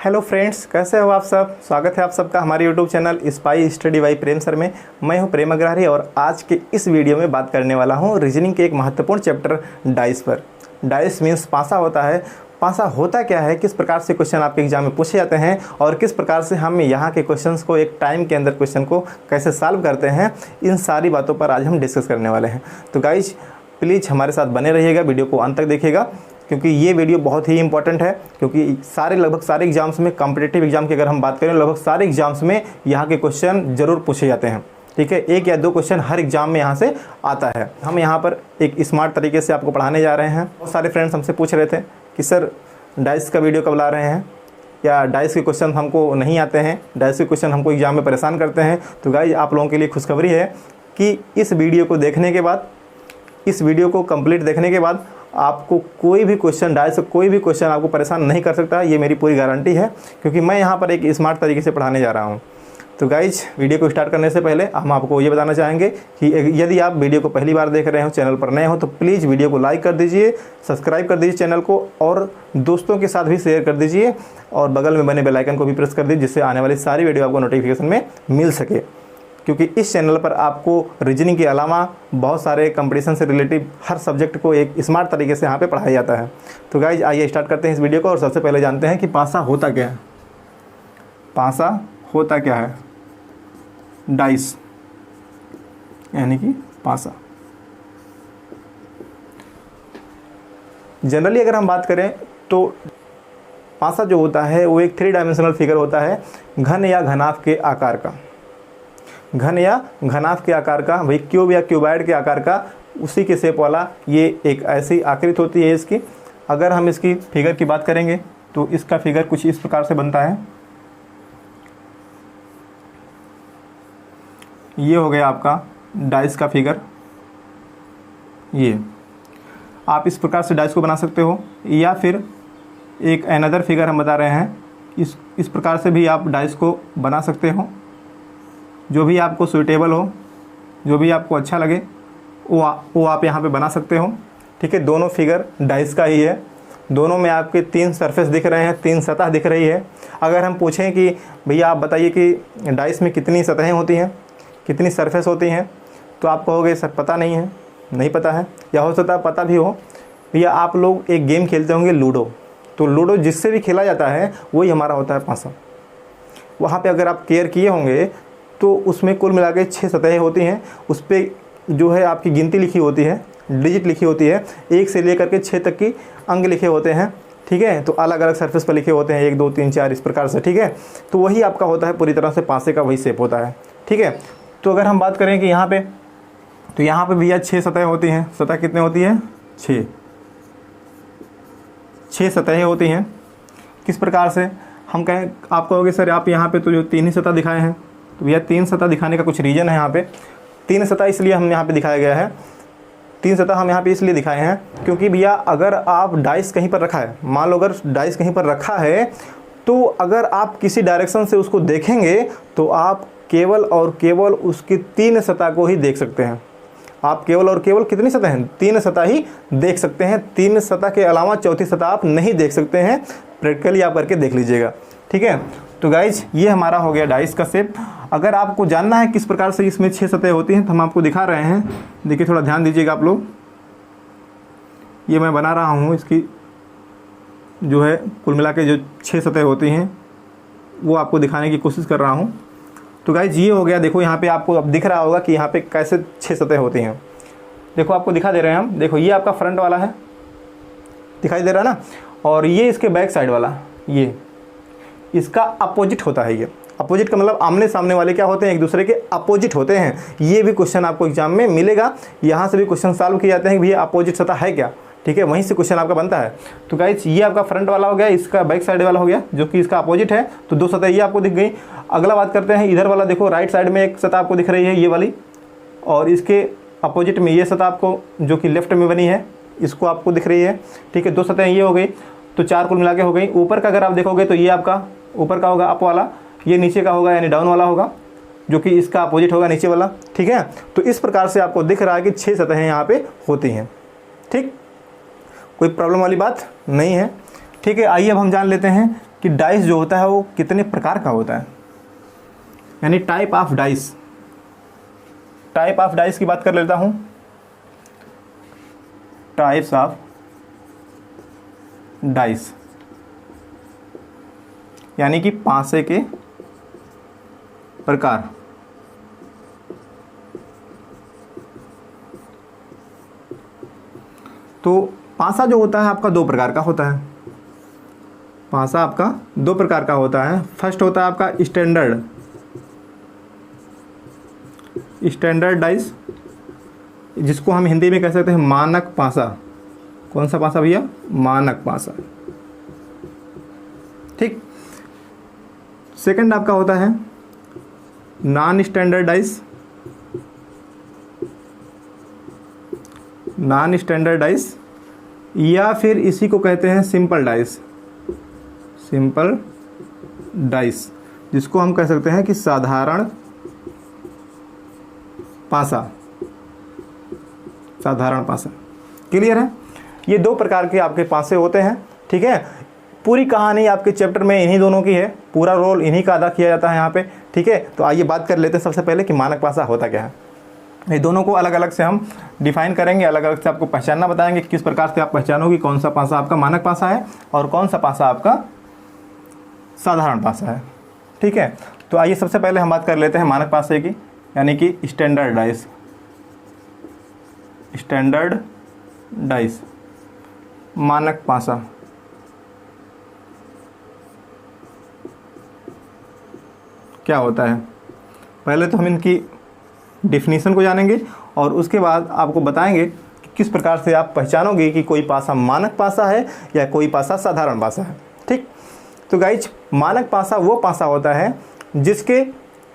Hello friends, कैसे हो आप सब। स्वागत है आप सबका हमारे YouTube channel spy study by Prem sir में। मैं हूं प्रेम अग्रवाल और आज के इस वीडियो में बात करने वाला हूं रीजनिंग के एक महत्वपूर्ण चैप्टर डाइस पर। डाइस मीन्स पासा होता है। पासा होता क्या है, किस प्रकार से क्वेश्चन आपके एग्जाम में पूछे जाते हैं और किस प्रकार से हम यहाँ के क्वेश्चंस को एक टाइम के अंदर क्वेश्चन को कैसे सॉल्व करते हैं, इन सारी बातों पर आज हम डिस्कस करने वाले हैं। तो गाइज प्लीज़ हमारे साथ बने रहिएगा, वीडियो को अंत तक देखिएगा क्योंकि ये वीडियो बहुत ही इंपॉर्टेंट है। क्योंकि लगभग सारे एग्जाम्स में, कॉम्पिटिटिव एग्जाम की अगर हम बात करें, लगभग सारे एग्जाम्स में यहाँ के क्वेश्चन जरूर पूछे जाते हैं। ठीक है, एक या दो क्वेश्चन हर एग्जाम में यहाँ से आता है। हम यहाँ पर एक स्मार्ट तरीके से आपको पढ़ाने जा रहे हैं। बहुत सारे फ्रेंड्स हमसे पूछ रहे थे कि सर डाइस का वीडियो कब ला रहे हैं, या डाइस के क्वेश्चन हमको नहीं आते हैं, डाइस के क्वेश्चन हमको एग्जाम में परेशान करते हैं। तो गाइज आप लोगों के लिए खुशखबरी है कि इस वीडियो को देखने के बाद, इस वीडियो को कंप्लीट देखने के बाद आपको कोई भी क्वेश्चन, डाइस से कोई भी क्वेश्चन आपको परेशान नहीं कर सकता। ये मेरी पूरी गारंटी है क्योंकि मैं यहाँ पर एक स्मार्ट तरीके से पढ़ाने जा रहा हूँ। तो गाइज वीडियो को स्टार्ट करने से पहले हम आपको ये बताना चाहेंगे कि यदि आप वीडियो को पहली बार देख रहे हो, चैनल पर नए हो, तो प्लीज़ वीडियो को लाइक कर दीजिए, सब्सक्राइब कर दीजिए चैनल को और दोस्तों के साथ भी शेयर कर दीजिए और बगल में बने बेल आइकन को भी प्रेस कर दीजिए जिससे आने वाली सारी वीडियो आपको नोटिफिकेशन में मिल सके। क्योंकि इस चैनल पर आपको रीजनिंग के अलावा बहुत सारे कंपटीशन से रिलेटिव हर सब्जेक्ट को एक स्मार्ट तरीके से यहाँ पे पढ़ाया जाता है। तो गाइज आइए स्टार्ट करते हैं इस वीडियो को और सबसे पहले जानते हैं कि पासा होता क्या है। पासा होता क्या है? डाइस यानी कि पासा। जनरली अगर हम बात करें तो पासा जो होता है वो एक 3 डायमेंशनल फिगर होता है, घन या घनाभ के आकार का। घन या घनाभ के आकार का, वही क्यूब या क्यूबाइड के आकार का, उसी के शेप वाला ये एक ऐसी आकृति होती है इसकी। अगर हम इसकी फिगर की बात करेंगे तो इसका फिगर कुछ इस प्रकार से बनता है। ये हो गया आपका डाइस का फिगर। ये आप इस प्रकार से डाइस को बना सकते हो, या फिर एक अनदर फिगर हम बता रहे हैं, इस प्रकार से भी आप डाइस को बना सकते हो। जो भी आपको सूटेबल हो, जो भी आपको अच्छा लगे वो आप यहाँ पे बना सकते हो। ठीक है, दोनों फिगर डाइस का ही है। दोनों में आपके 3 सरफेस दिख रहे हैं, 3 सतह दिख रही है। अगर हम पूछें कि भैया आप बताइए कि डाइस में कितनी सतहें होती हैं, कितनी सरफेस होती हैं, तो आप कहोगे सर पता नहीं है, नहीं पता है, या हो सकता है पता भी हो। भैया आप लोग एक गेम खेलते होंगे लूडो, तो लूडो जिससे भी खेला जाता है वही हमारा होता है पासा। वहाँ पर अगर आप केयर किए होंगे तो उसमें कुल मिला के 6 सतहें होती हैं। उस पर जो है आपकी गिनती लिखी होती है, डिजिट लिखी होती है, 1 से लेकर के 6 तक की अंक लिखे होते हैं। ठीक है, तो अलग अलग सरफेस पर लिखे होते हैं, 1 2 3 4 इस प्रकार से। ठीक है, तो वही आपका होता है, पूरी तरह से पासे का वही शेप होता है। ठीक है, तो अगर हम बात करें कि यहाँ पे, तो यहाँ पे भैया 6 सतहें होती हैं। सतह कितने होती है? 6 सतहें होती हैं। किस प्रकार से हम कहें, आप कहोगे सर आप यहाँ पे तो जो 3 ही सतह दिखाए हैं, तो भैया 3 सतह दिखाने का कुछ रीज़न है। यहाँ पे 3 सतह इसलिए हम यहाँ पे दिखाया गया है, 3 सतह हम यहाँ पे इसलिए दिखाए हैं क्योंकि भैया अगर आप डाइस कहीं पर रखा है, मान लो अगर डाइस कहीं पर रखा है, तो अगर आप किसी डायरेक्शन से उसको देखेंगे तो आप केवल और केवल उसकी 3 सतह को ही देख सकते हैं। आप केवल और केवल कितनी सतह हैं? 3 सतह ही देख सकते हैं। 3 सतह के अलावा चौथी सतह आप नहीं देख सकते हैं। प्रैक्टिकली आप करके देख लीजिएगा। ठीक है, तो गाइज ये हमारा हो गया डाइस का शेप। अगर आपको जानना है किस प्रकार से इसमें 6 सतह होती हैं तो हम आपको दिखा रहे हैं। देखिए, थोड़ा ध्यान दीजिएगा आप लोग। ये मैं बना रहा हूँ, इसकी जो है कुल मिला के जो 6 सतह होती हैं वो आपको दिखाने की कोशिश कर रहा हूँ। तो गाइज ये हो गया। देखो यहाँ पे आपको अब दिख रहा होगा कि यहाँ पे कैसे 6 सतह होती हैं। देखो आपको दिखा दे रहे हैं हम। देखो ये आपका फ्रंट वाला है, दिखाई दे रहा है ना, और ये इसके बैक साइड वाला, ये इसका अपोजिट होता है। ये अपोजिट का मतलब आमने सामने वाले क्या होते हैं? एक दूसरे के अपोजिट होते हैं। ये भी क्वेश्चन आपको एग्जाम में मिलेगा। यहाँ से भी क्वेश्चन सॉल्व किए जाते हैं कि भैया अपोजिट सतह है क्या। ठीक है, वहीं से क्वेश्चन आपका बनता है। तो गाइज ये आपका फ्रंट वाला हो गया, इसका बैक साइड वाला हो गया जो कि इसका अपोजिट है। तो 2 सतह ये आपको दिख गई। अगला बात करते हैं इधर वाला। देखो राइट साइड में एक सतह आपको दिख रही है, ये वाली, और इसके अपोजिट में ये सतह आपको जो कि लेफ्ट में बनी है, इसको आपको दिख रही है। ठीक है, 2 सतह ये हो गई, तो 4 कुल मिला के हो गई। ऊपर का अगर आप देखोगे तो ये आपका ऊपर का होगा अप वाला, ये नीचे का होगा यानी डाउन वाला होगा, जो कि इसका अपोजिट होगा नीचे वाला। ठीक है, तो इस प्रकार से आपको दिख रहा है कि 6 सतहें यहाँ पे होती हैं। ठीक, कोई प्रॉब्लम वाली बात नहीं है। ठीक है, आइए अब हम जान लेते हैं कि डाइस जो होता है वो कितने प्रकार का होता है, यानी type of dice. Type of dice की बात कर लेता हूँ। टाइप्स ऑफ डाइस यानी कि पासे के प्रकार। तो पासा जो होता है आपका दो प्रकार का होता है। पासा आपका दो प्रकार का होता है। फर्स्ट होता है आपका स्टैंडर्ड डाइस, जिसको हम हिंदी में कह सकते हैं मानक पासा। कौन सा पासा भैया? मानक पासा। ठीक। सेकंड आपका होता है non standard dice. Non standard dice या फिर इसी को कहते हैं सिंपल डाइस। सिंपल डाइस, जिसको हम कह सकते हैं कि साधारण पासा। साधारण पासा। क्लियर है? ये दो प्रकार के आपके पासे होते हैं। ठीक है, पूरी कहानी आपके चैप्टर में इन्हीं दोनों की है, पूरा रोल इन्हीं का अदा किया जाता है यहाँ पे। ठीक है, तो आइए बात कर लेते हैं सबसे पहले कि मानक पासा होता क्या है। ये दोनों को अलग अलग से हम डिफाइन करेंगे, अलग अलग से आपको पहचानना बताएंगे, किस प्रकार से आप पहचानोगे कौन सा पासा आपका मानक पासा है और कौन सा पासा आपका साधारण पासा है। ठीक है, तो आइए सबसे पहले हम बात कर लेते हैं मानक पासे की, यानी कि स्टैंडर्ड डाइस। स्टैंडर्ड डाइस, मानक पासा। क्या होता है? पहले तो हम इनकी डिफिनीशन को जानेंगे और उसके बाद आपको बताएंगे कि किस प्रकार से आप पहचानोगे कि कोई पासा मानक पासा है या कोई पासा साधारण पासा है। ठीक, तो गाइज मानक पासा वो पासा होता है जिसके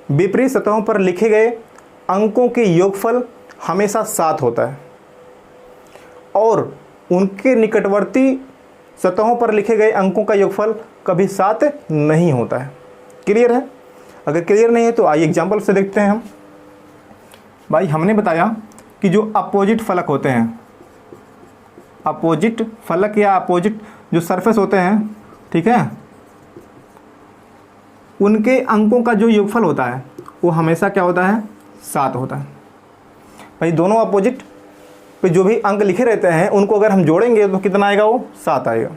विपरीत सतहों पर लिखे गए अंकों के योगफल हमेशा 7 होता है और उनके निकटवर्ती सतहों पर लिखे गए अंकों का योगफल कभी 7 नहीं होता है। क्लियर है? अगर क्लियर नहीं है तो आइए एग्जाम्पल से देखते हैं हम। भाई हमने बताया कि जो अपोजिट फलक होते हैं, अपोजिट फलक या अपोजिट जो सरफेस होते हैं, ठीक है, उनके अंकों का जो योगफल होता है वो हमेशा क्या होता है? 7 होता है। भाई दोनों अपोजिट पे जो भी अंक लिखे रहते हैं उनको अगर हम जोड़ेंगे तो कितना आएगा? वो 7 आएगा।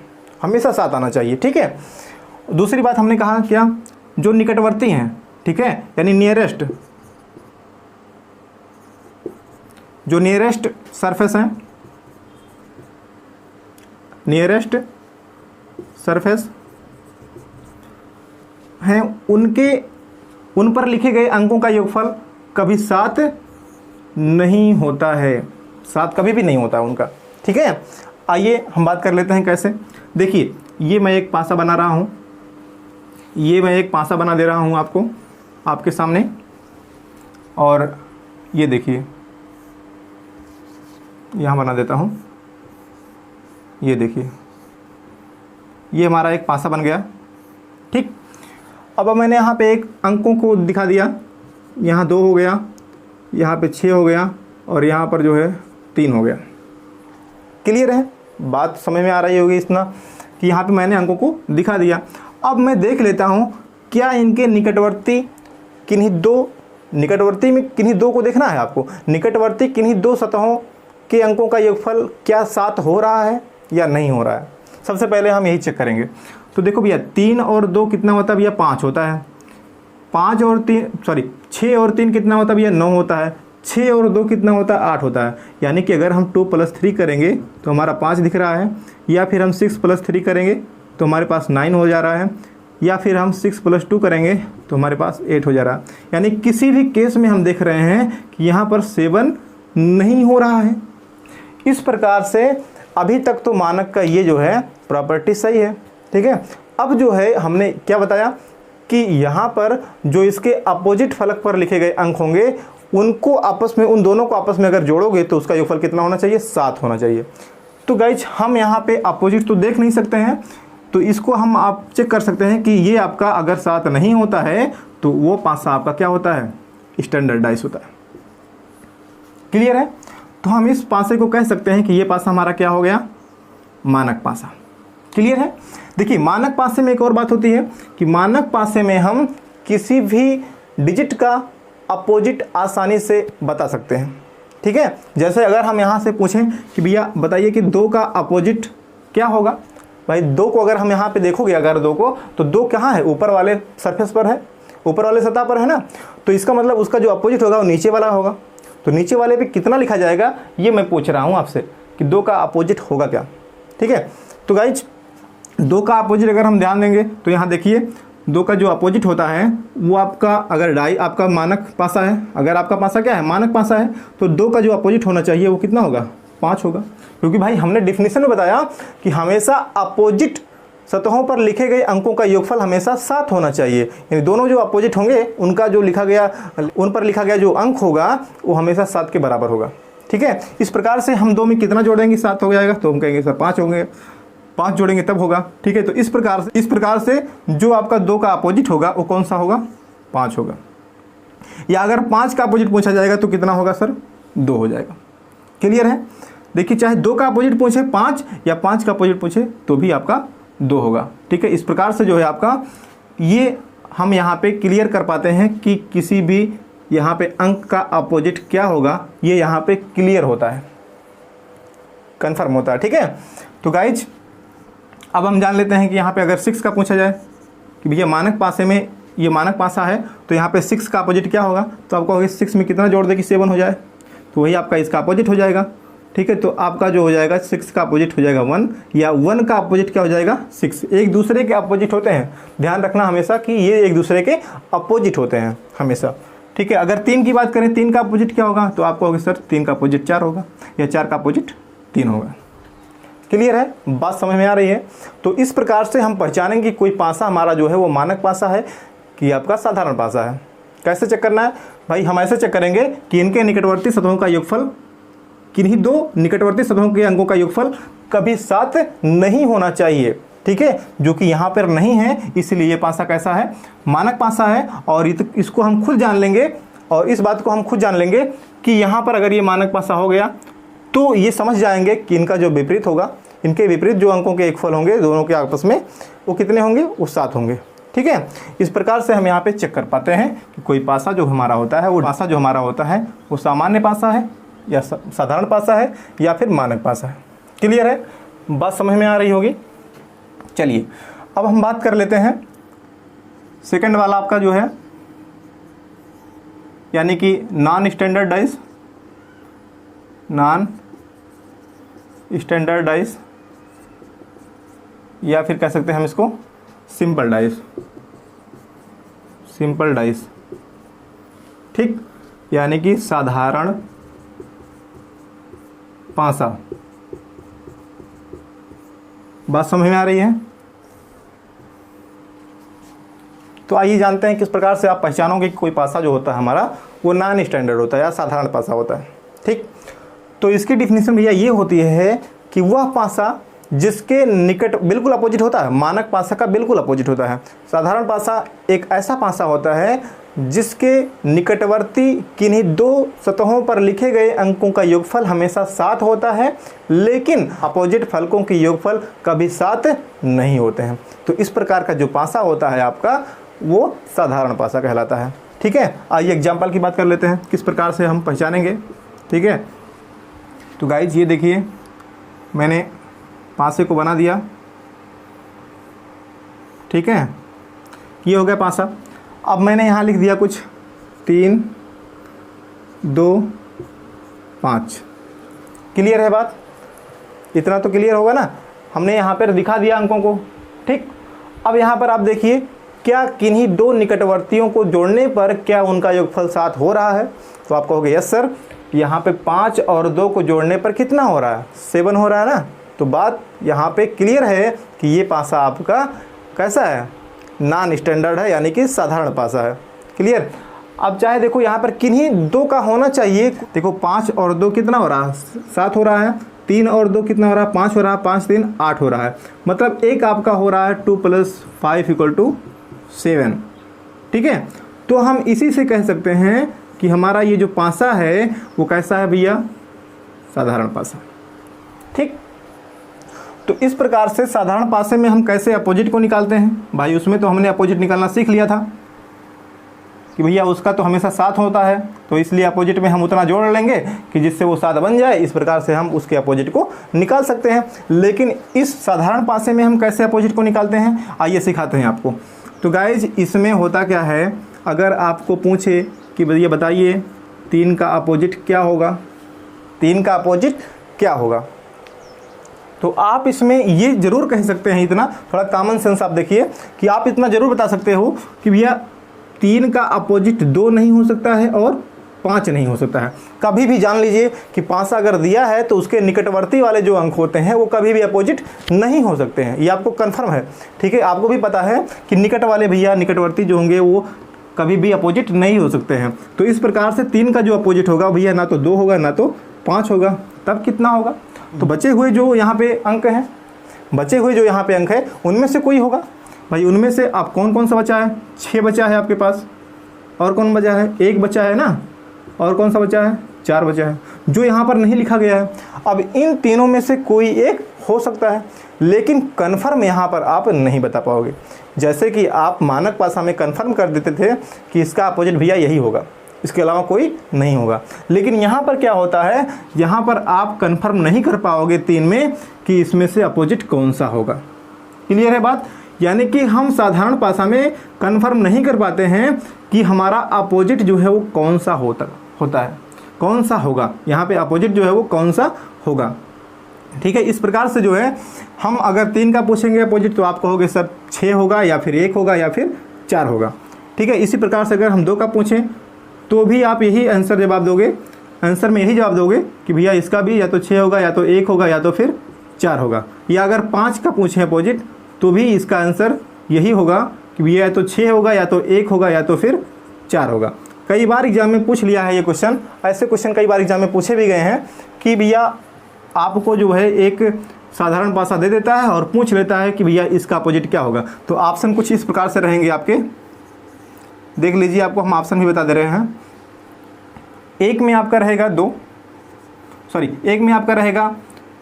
हमेशा 7 आना चाहिए। ठीक है, दूसरी बात हमने कहा क्या? जो निकटवर्ती हैं, ठीक है, यानी नियरेस्ट, जो नियरेस्ट सरफेस हैं, नियरेस्ट सरफेस हैं, उन पर लिखे गए अंकों का योगफल कभी 7 नहीं होता है। 7 कभी भी नहीं होता है उनका। ठीक है, आइए हम बात कर लेते हैं कैसे। देखिए, ये मैं एक पासा बना रहा हूँ, ये मैं एक पासा बना दे रहा हूँ आपको, आपके सामने, और ये देखिए यहाँ बना देता हूँ। ये देखिए, ये हमारा एक पासा बन गया। ठीक, अब मैंने यहाँ पे एक अंकों को दिखा दिया, यहाँ 2 हो गया, यहाँ पे 6 हो गया और यहाँ पर जो है 3 हो गया। क्लियर है? बात समझ में आ रही होगी इतना कि यहाँ पे मैंने अंकों को दिखा दिया। अब मैं देख लेता हूँ क्या इनके निकटवर्ती किन्हीं दो को देखना है आपको। निकटवर्ती किन्हीं 2 सतहों के अंकों का योगफल क्या 7 हो रहा है या नहीं हो रहा है। सबसे पहले हम यही चेक करेंगे। तो देखो भैया, 3 और 2 कितना होता है भैया? 5 होता है। 6 और 3 कितना होता है भैया? 9 होता है। 6 और 2 कितना होता है? 8 होता है। यानी कि अगर हम 2 + 3 करेंगे तो हमारा 5 दिख रहा है, या फिर हम 6 + 3 करेंगे तो हमारे पास 9 हो जा रहा है, या फिर हम 6 + 2 करेंगे तो हमारे पास 8 हो जा रहा है। यानी किसी भी केस में हम देख रहे हैं कि यहाँ पर 7 नहीं हो रहा है। इस प्रकार से अभी तक तो मानक का ये जो है प्रॉपर्टी सही है। ठीक है, अब जो है हमने क्या बताया कि यहाँ पर जो इसके अपोजिट फलक पर लिखे गए अंक होंगे उनको आपस में, उन दोनों को आपस में अगर जोड़ोगे तो उसका योगफल कितना होना चाहिए? 7 होना चाहिए। तो गाइज हम यहाँ पे अपोजिट तो देख नहीं सकते हैं, तो इसको हम आप चेक कर सकते हैं कि ये आपका अगर 7 नहीं होता है तो वो पासा आपका क्या होता है? स्टैंडर्ड डाइस होता है। क्लियर है? तो हम इस पासे को कह सकते हैं कि ये पासा हमारा क्या हो गया? मानक पासा। क्लियर है? देखिए मानक पासे में एक और बात होती है कि मानक पासे में हम किसी भी डिजिट का अपोजिट आसानी से बता सकते हैं। ठीक है, जैसे अगर हम यहाँ से पूछें कि भैया बताइए कि 2 का अपोजिट क्या होगा, भाई 2 को अगर हम यहाँ पे देखोगे अगर 2 को, तो 2 कहाँ है, ऊपर वाले सरफेस पर है, ऊपर वाले सतह पर है ना, तो इसका मतलब उसका जो अपोजिट होगा वो नीचे वाला होगा। तो नीचे वाले पे कितना लिखा जाएगा ये मैं पूछ रहा हूँ आपसे कि 2 का अपोजिट होगा क्या। ठीक है, तो गाइज 2 का अपोजिट अगर हम ध्यान देंगे तो यहाँ देखिए 2 का जो अपोजिट होता है वो आपका, अगर डाई आपका मानक पासा है, अगर आपका पासा क्या है, मानक पासा है, तो 2 का जो अपोजिट होना चाहिए वो कितना होगा, 5 होगा। क्योंकि भाई हमने डिफिनीशन में बताया कि हमेशा अपोजिट सतहों पर लिखे गए अंकों का योगफल हमेशा 7 होना चाहिए, यानी दोनों जो अपोजिट होंगे उनका जो लिखा गया, उन पर लिखा गया जो अंक होगा वो हमेशा 7 के बराबर होगा। ठीक है, इस प्रकार से हम 2 में कितना जोड़ेंगे, 7 हो जाएगा, तो हम कहेंगे सर 5 होंगे, 5 जोड़ेंगे तब होगा। ठीक है, तो इस प्रकार से जो आपका 2 का अपोजिट होगा वो कौन सा होगा, 5 होगा। या अगर 5 का अपोजिट पूछा जाएगा तो कितना होगा सर, 2 हो जाएगा। क्लियर है, देखिए चाहे 2 का अपोजिट पूछे 5 या 5 का अपोजिट पूछे तो भी आपका 2 होगा। ठीक है, इस प्रकार से जो है आपका ये हम यहाँ पे क्लियर कर पाते हैं कि किसी भी यहाँ पे अंक का अपोजिट क्या होगा, ये यहाँ पे क्लियर होता है, कंफर्म होता है। ठीक है, तो गाइज अब हम जान लेते हैं कि यहाँ पे अगर 6 का पूछा जाए कि भैया मानक पासे में, ये मानक पासा है तो यहाँ पे 6 का अपोजिट क्या होगा, तो आपको 6 में कितना जोड़ दे कि 7 हो जाए, तो वही आपका इसका अपोजिट हो जाएगा। ठीक है, तो आपका जो हो जाएगा 6 का अपोजिट हो जाएगा 1, या 1 का अपोजिट क्या हो जाएगा 6। एक दूसरे के अपोजिट होते हैं, ध्यान रखना हमेशा कि ये एक दूसरे के अपोजिट होते हैं हमेशा। ठीक है, अगर 3 की बात करें, 3 का अपोजिट क्या होगा, तो आपको होगा सर 3 का अपोजिट 4 होगा, या 4 का अपोजिट 3 होगा। क्लियर है, बात समझ में आ रही है। तो इस प्रकार से हम पहचानेंगे कि कोई पासा हमारा जो है वो मानक पासा है कि आपका साधारण पासा है। कैसे चेक करना है भाई, हम ऐसे चेक करेंगे कि इनके निकटवर्ती सतहों का योगफल, किन्हीं 2 निकटवर्ती सतहों के अंकों का योगफल कभी 7 नहीं होना चाहिए। ठीक है, जो कि यहाँ पर नहीं है, इसलिए ये पासा कैसा है, मानक पासा है। और इसको हम खुद जान लेंगे, और इस बात को हम खुद जान लेंगे कि यहाँ पर अगर ये मानक पासा हो गया तो ये समझ जाएंगे कि इनका जो विपरीत होगा, इनके विपरीत जो अंकों के योगफल होंगे दोनों के आपस में, वो कितने होंगे, वो 7 होंगे। ठीक है, इस प्रकार से हम यहाँ पे चेक कर पाते हैं कि कोई पासा जो हमारा होता है, वो पासा जो हमारा होता है वो सामान्य पासा है या साधारण पासा है या फिर मानक पासा है। क्लियर है, बात समझ में आ रही होगी। चलिए अब हम बात कर लेते हैं सेकंड वाला आपका जो है, यानी कि नॉन स्टैंडर्डाइज, नॉन स्टैंडर्डाइज, या फिर कह सकते हैं हम इसको सिंपल डाइस, सिंपल डाइस। ठीक, यानी कि साधारण पासा। बात समझ में आ रही है। तो आइए जानते हैं किस प्रकार से आप पहचानोगे कि कोई पासा जो होता है हमारा वो नॉन स्टैंडर्ड होता है या साधारण पासा होता है। ठीक, तो इसकी डिफिनीशन भैया ये होती है कि वह पासा जिसके निकट बिल्कुल अपोजिट होता है, मानक पासा का बिल्कुल अपोजिट होता है। साधारण पासा एक ऐसा पासा होता है जिसके निकटवर्ती किन्हीं 2 सतहों पर लिखे गए अंकों का योगफल हमेशा 7 होता है, लेकिन अपोजिट फलकों के योगफल कभी 7 नहीं होते हैं। तो इस प्रकार का जो पासा होता है आपका वो साधारण पासा कहलाता है। ठीक है, आइए एग्जाम्पल की बात कर लेते हैं किस प्रकार से हम पहचानेंगे। ठीक है, तो गाइज ये देखिए मैंने पासे को बना दिया। ठीक है, ये हो गया पासा। अब मैंने यहाँ लिख दिया कुछ 3, 2, 5। क्लियर है बात, इतना तो क्लियर होगा ना, हमने यहाँ पर दिखा दिया अंकों को। ठीक, अब यहाँ पर आप देखिए क्या किन्हीं 2 निकटवर्तियों को जोड़ने पर क्या उनका योगफल 7 हो रहा है, तो आप कहोगे यस सर, यहाँ पे 5 और 2 को जोड़ने पर कितना हो रहा है, 7 हो रहा है ना। तो बात यहाँ पे क्लियर है कि ये पासा आपका कैसा है, नॉन स्टैंडर्ड है, यानी कि साधारण पासा है। क्लियर, अब चाहे देखो यहाँ पर किन्हीं 2 का होना चाहिए, देखो 5 और 2 कितना हो रहा है, 7 हो रहा है, 3 और 2 कितना हो रहा है, 5 हो रहा है, 5 3 8 हो रहा है, मतलब एक आपका हो रहा है 2 + 5 = 7। ठीक है, तो हम इसी से कह सकते हैं कि हमारा ये जो पासा है वो कैसा है भैया, साधारण पासा। ठीक, तो इस प्रकार से साधारण पासे में हम कैसे अपोजिट को निकालते हैं भाई, उसमें तो हमने अपोजिट निकालना सीख लिया था कि भैया उसका तो हमेशा 7 होता है, तो इसलिए अपोजिट में हम उतना जोड़ लेंगे कि जिससे वो 7 बन जाए। इस प्रकार से हम उसके अपोजिट को निकाल सकते हैं। लेकिन इस साधारण पासे में हम कैसे अपोजिट को निकालते हैं, आइए सिखाते हैं आपको। तो गाइज इसमें होता क्या है, अगर आपको पूछे कि भैया बताइए 3 का अपोजिट क्या होगा, 3 का अपोजिट क्या होगा, तो आप इसमें ये ज़रूर कह सकते हैं, इतना थोड़ा कॉमन सेंस आप देखिए कि आप इतना ज़रूर बता सकते हो कि भैया 3 का अपोजिट 2 नहीं हो सकता है और 5 नहीं हो सकता है। कभी भी जान लीजिए कि 5 अगर दिया है तो उसके निकटवर्ती वाले जो अंक होते हैं वो कभी भी अपोजिट नहीं हो सकते हैं, ये आपको कन्फर्म है। ठीक है, आपको भी पता है कि निकट वाले भैया निकटवर्ती जो होंगे वो कभी भी अपोजिट नहीं हो सकते हैं। तो इस प्रकार से 3 का जो अपोजिट होगा भैया ना तो 2 होगा ना तो 5 होगा, तब कितना होगा, तो बचे हुए जो यहाँ पे अंक हैं, बचे हुए जो यहाँ पे अंक है उनमें से कोई होगा भाई। उनमें से आप कौन सा बचा है, 6 बचा है आपके पास, और कौन बचा है, 1 बचा है ना, और कौन सा बचा है, 4 बचा है, जो यहाँ पर नहीं लिखा गया है। अब इन तीनों में से कोई एक हो सकता है, लेकिन कन्फर्म यहाँ पर आप नहीं बता पाओगे। जैसे कि आप मानक भाषा में कन्फर्म कर देते थे कि इसका अपोजिट भैया यही होगा, इसके अलावा कोई नहीं होगा। लेकिन यहाँ पर क्या होता है, यहाँ पर आप कन्फर्म नहीं कर पाओगे 3 में कि इसमें से अपोजिट कौन सा होगा। क्लियर है बात, यानी कि हम साधारण भाषा में कन्फर्म नहीं कर पाते हैं कि हमारा अपोजिट जो है वो कौन सा होता है, कौन सा होगा, यहाँ पे अपोजिट जो है वो कौन सा होगा। ठीक है, इस प्रकार से जो है हम अगर 3 का पूछेंगे अपोजिट तो आप कहोगे सर 6 होगा या फिर 1 होगा या फिर 4 होगा। ठीक है, इसी प्रकार से अगर हम 2 का पूछें तो भी आप यही आंसर जवाब दोगे, आंसर में यही जवाब दोगे कि भैया इसका भी या तो 6 होगा या तो 1 होगा या तो फिर 4 होगा। या अगर 5 का पूछें अपोजिट तो भी इसका आंसर यही होगा कि भैया या तो 6 होगा या तो 1 होगा या तो फिर 4 होगा। कई बार एग्जाम में पूछ लिया है ये क्वेश्चन, ऐसे क्वेश्चन कई बार एग्जाम में पूछे भी गए हैं कि भैया आपको जो है एक साधारण भाषा दे देता है और पूछ लेता है कि भैया इसका अपोजिट क्या होगा। तो ऑप्शन कुछ इस प्रकार से रहेंगे आपके, देख लीजिए, आपको हम ऑप्शन भी बता दे रहे हैं। 1 में आपका रहेगा 2, सॉरी 1 में आपका रहेगा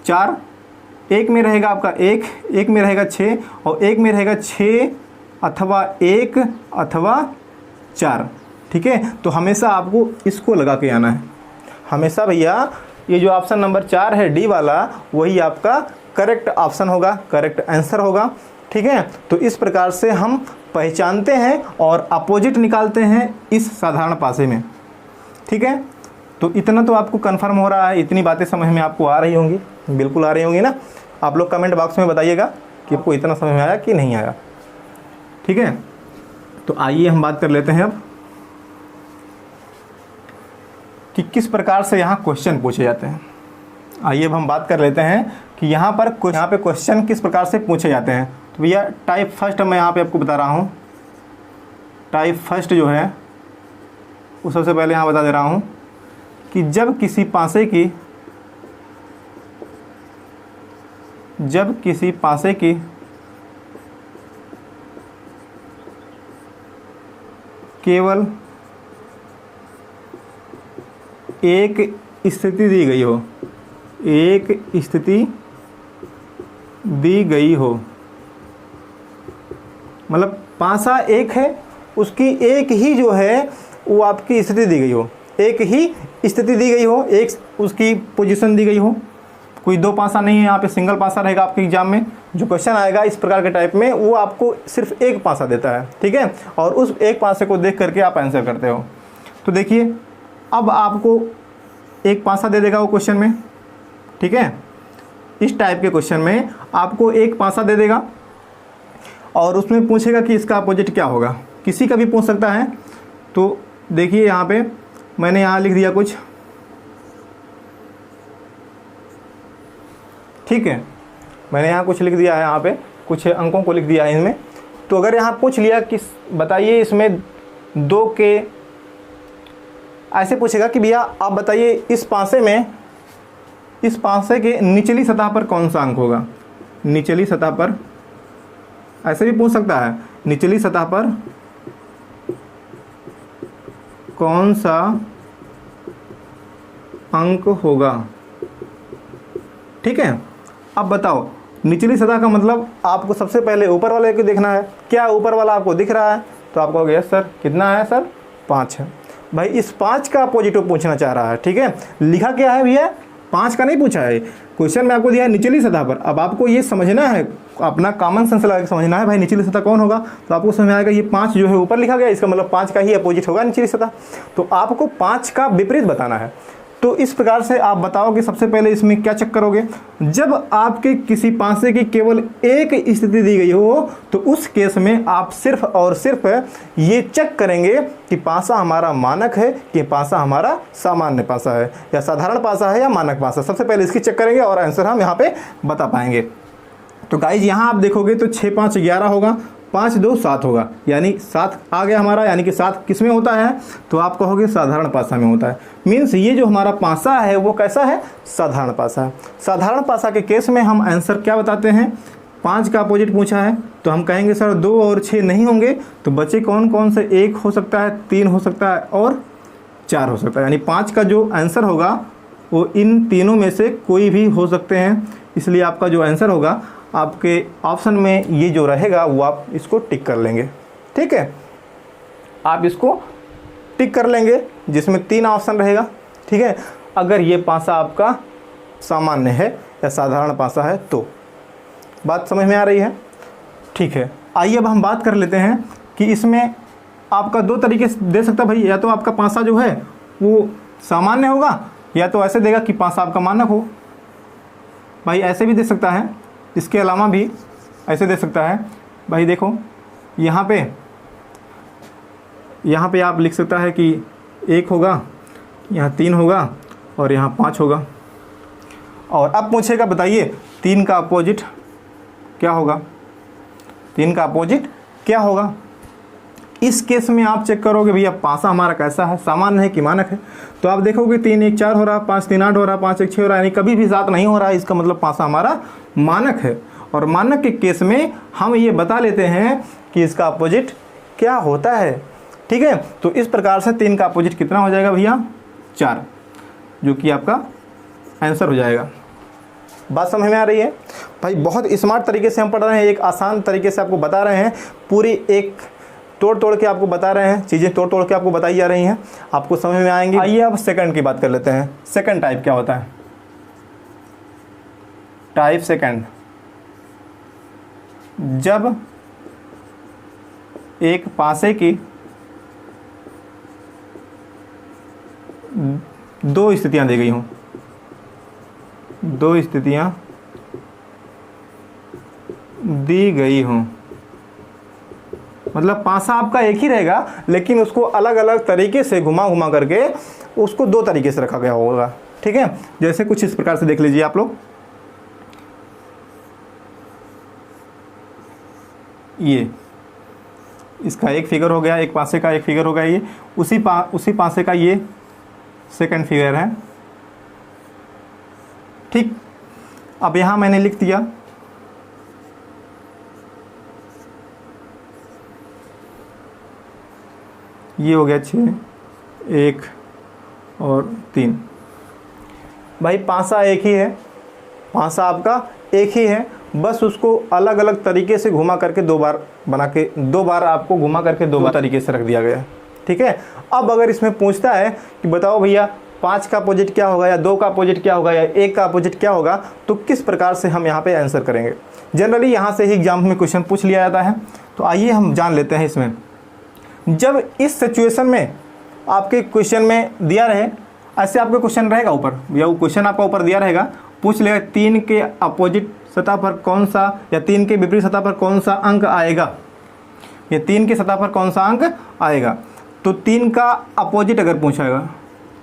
4, 1 में रहेगा आपका 1, 1 में रहेगा 6 और 1 में रहेगा 6 अथवा 1 अथवा 4। ठीक है, तो हमेशा आपको इसको लगा के आना है, हमेशा भैया ये जो ऑप्शन नंबर 4 है डी वाला, वही आपका करेक्ट ऑप्शन होगा, करेक्ट आंसर होगा। ठीक है, तो इस प्रकार से हम पहचानते हैं और अपोजिट निकालते हैं इस साधारण पासे में। ठीक है, तो इतना तो आपको कंफर्म हो रहा है, इतनी बातें समझ में आपको आ रही होंगी, बिल्कुल आ रही होंगी ना। आप लोग कमेंट बॉक्स में बताइएगा कि आपको इतना समझ में आया कि नहीं आया। ठीक है, तो आइए हम बात कर लेते हैं अब कि किस प्रकार से यहाँ क्वेश्चन पूछे जाते हैं। आइए अब हम बात कर लेते हैं कि यहाँ पे क्वेश्चन किस प्रकार से पूछे जाते हैं। तो भैया टाइप फर्स्ट मैं यहाँ पे आपको बता रहा हूँ। टाइप फर्स्ट जो है वो सबसे पहले यहाँ बता दे रहा हूँ कि जब किसी पासे की केवल एक स्थिति दी गई हो, एक स्थिति दी गई हो, मतलब पासा एक है, उसकी एक ही जो है वो आपकी स्थिति दी गई हो, एक ही स्थिति दी गई हो, एक उसकी पोजीशन दी गई हो, कोई 2 पासा नहीं है, यहाँ पे सिंगल पासा रहेगा। आपके एग्जाम में जो क्वेश्चन आएगा इस प्रकार के टाइप में वो आपको सिर्फ एक पासा देता है। ठीक है, और उस एक पासे को देख करके आप आंसर करते हो। तो देखिए अब आपको एक पासा दे देगा वो क्वेश्चन में। ठीक है, इस टाइप के क्वेश्चन में आपको एक पासा दे देगा और उसमें पूछेगा कि इसका अपोजिट क्या होगा, किसी का भी पूछ सकता है। तो देखिए यहाँ पे मैंने यहाँ लिख दिया कुछ, ठीक है, मैंने यहाँ कुछ लिख दिया है, यहाँ पे कुछ अंकों को लिख दिया है इनमें। तो अगर यहाँ पूछ लिया कि बताइए इसमें 2 के, ऐसे पूछेगा कि भैया आप बताइए इस पासे के निचली सतह पर कौन सा अंक होगा, निचली सतह पर, ऐसे भी पूछ सकता है, निचली सतह पर कौन सा अंक होगा। ठीक है, अब बताओ निचली सतह का मतलब आपको सबसे पहले ऊपर वाले को देखना है। क्या ऊपर वाला आपको दिख रहा है? तो आप कहोगे यस सर। कितना है सर? 5 है। भाई इस 5 का अपोजिट पूछना चाह रहा है, ठीक है। लिखा क्या है भैया? 5 का नहीं पूछा है, क्वेश्चन में आपको दिया है निचली सतह पर। अब आपको ये समझना है, अपना कॉमन सेंस लगा के समझना है भाई निचली सतह कौन होगा। तो आपको समझ में आएगा ये 5 जो है ऊपर लिखा गया, इसका मतलब 5 का ही अपोजिट होगा निचली सतह। तो आपको 5 का विपरीत बताना है। तो इस प्रकार से आप बताओगे सबसे पहले इसमें क्या चेक करोगे। जब आपके किसी पासे की केवल एक स्थिति दी गई हो तो उस केस में आप सिर्फ और सिर्फ ये चेक करेंगे कि पासा हमारा मानक है कि पासा हमारा सामान्य पासा है, या साधारण पासा है या मानक पासा। सबसे पहले इसकी चेक करेंगे और आंसर हम यहाँ पे बता पाएंगे। तो गाइज यहाँ आप देखोगे तो 6 5 11 होगा, 5 2 7 होगा, यानी 7 आ गया हमारा। यानी कि 7 किस में होता है? तो आप कहोगे साधारण पासा में होता है। मीन्स ये जो हमारा पासा है वो कैसा है? साधारण पासा है। साधारण पासा के केस में हम आंसर क्या बताते हैं? 5 का अपोजिट पूछा है तो हम कहेंगे सर 2 और 6 नहीं होंगे, तो बचे कौन कौन से? 1 हो सकता है, 3 हो सकता है और 4 हो सकता है। यानी 5 का जो आंसर होगा वो इन तीनों में से कोई भी हो सकते हैं। इसलिए आपका जो आंसर होगा आपके ऑप्शन में ये जो रहेगा वो आप इसको टिक कर लेंगे, ठीक है। आप इसको टिक कर लेंगे जिसमें 3 ऑप्शन रहेगा, ठीक है। अगर ये पासा आपका सामान्य है या साधारण पासा है तो। बात समझ में आ रही है? ठीक है। आइए अब हम बात कर लेते हैं कि इसमें आपका 2 तरीके से दे सकता भाई, या तो आपका पासा जो है वो सामान्य होगा या तो ऐसे देगा कि पासा आपका मानक हो। भाई ऐसे भी दे सकता है, इसके अलावा भी ऐसे दे सकता है। भाई देखो यहाँ पे आप लिख सकता है कि 1 होगा, यहाँ 3 होगा और यहाँ 5 होगा। और अब पूछेगा बताइए 3 का अपोजिट क्या होगा? 3 का अपोजिट क्या होगा? इस केस में आप चेक करोगे भैया पासा हमारा कैसा है, सामान्य है कि मानक है। तो आप देखोगे 3 1 4 हो रहा, 5 3 8 हो रहा, 5 1 6 हो रहा, यानी कभी भी 7 नहीं हो रहा है। इसका मतलब पासा हमारा मानक है। और मानक के केस में हम ये बता लेते हैं कि इसका अपोजिट क्या होता है, ठीक है। तो इस प्रकार से 3 का अपोजिट कितना हो जाएगा भैया? 4, जो कि आपका आंसर हो जाएगा। बात समझ में आ रही है? भाई बहुत स्मार्ट तरीके से हम पढ़ रहे हैं, एक आसान तरीके से आपको बता रहे हैं, पूरी एक तोड़ के आपको बता रहे हैं, चीज़ें तोड़ के आपको बताई जा रही हैं, आपको समझ में आएंगी। आइए अब सेकंड की बात कर लेते हैं। सेकंड टाइप क्या होता है? टाइप सेकंड, जब एक पासे की 2 स्थितियां दी गई हों, 2 स्थितियां दी गई हों, मतलब पासा आपका एक ही रहेगा लेकिन उसको अलग अलग तरीके से घुमा करके उसको 2 तरीके से रखा गया होगा, ठीक है। जैसे कुछ इस प्रकार से देख लीजिए आप लोग, ये इसका एक फिगर हो गया, एक पासे का एक फिगर हो गया, ये उसी पासे का ये सेकंड फिगर है, ठीक। अब यहां मैंने लिख दिया ये हो गया 6 1 और 3। भाई पासा एक ही है, पासा आपका एक ही है, बस उसको अलग अलग तरीके से घुमा करके 2 बार बना के 2 बार आपको घुमा करके 2 बार तरीके से रख दिया गया, ठीक है। अब अगर इसमें पूछता है कि बताओ भैया 5 का अपोजिट क्या होगा, या 2 का अपोजिट क्या होगा, या 1 का अपोजिट क्या होगा, तो किस प्रकार से हम यहाँ पे आंसर करेंगे। जनरली यहाँ से ही एग्जाम में क्वेश्चन पूछ लिया जाता है। तो आइए हम जान लेते हैं इसमें। जब इस सिचुएशन में आपके क्वेश्चन में दिया रहे, ऐसे आपका क्वेश्चन रहेगा ऊपर, या वो क्वेश्चन आपका ऊपर दिया रहेगा, पूछ लेगा 3 के अपोजिट सतह पर कौन सा, या 3 के विपरीत सतह पर कौन सा अंक आएगा, या 3 की सतह पर कौन सा अंक आएगा। तो 3 का अपोजिट अगर पूछेगा,